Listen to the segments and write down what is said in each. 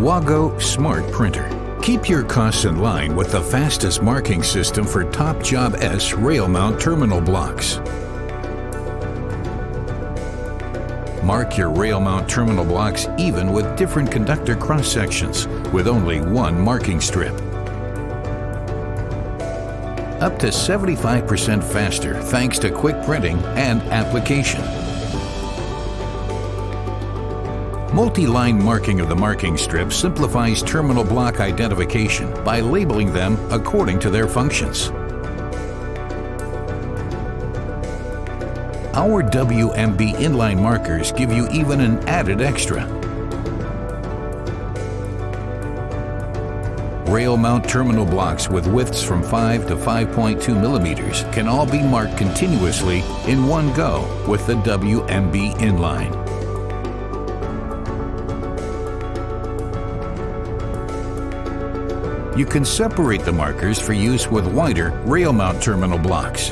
WAGO Smart Printer. Keep your costs in line with the fastest marking system for top Job S rail mount terminal blocks. Mark your rail mount terminal blocks even with different conductor cross sections with only one marking strip. Up to 75% faster thanks to quick printing and application. Multi-line marking of the marking strip simplifies terminal block identification by labeling them according to their functions. Our WMB inline markers give you even an added extra. Rail mount terminal blocks with widths from 5 to 5.2 millimeters can all be marked continuously in one go with the WMB inline. You can separate the markers for use with wider rail mount terminal blocks.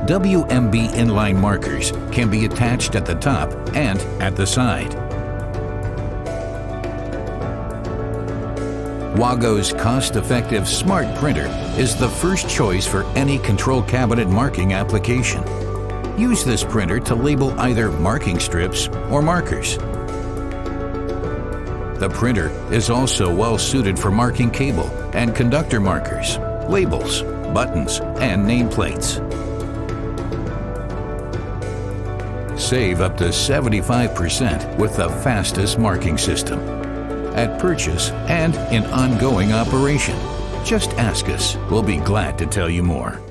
WMB inline markers can be attached at the top and at the side. WAGO's cost-effective smart printer is the first choice for any control cabinet marking application. Use this printer to label either marking strips or markers. The printer is also well suited for marking cable and conductor markers, labels, buttons, and nameplates. Save up to 75% with the fastest marking system. At purchase and in ongoing operation. Just ask us. We'll be glad to tell you more.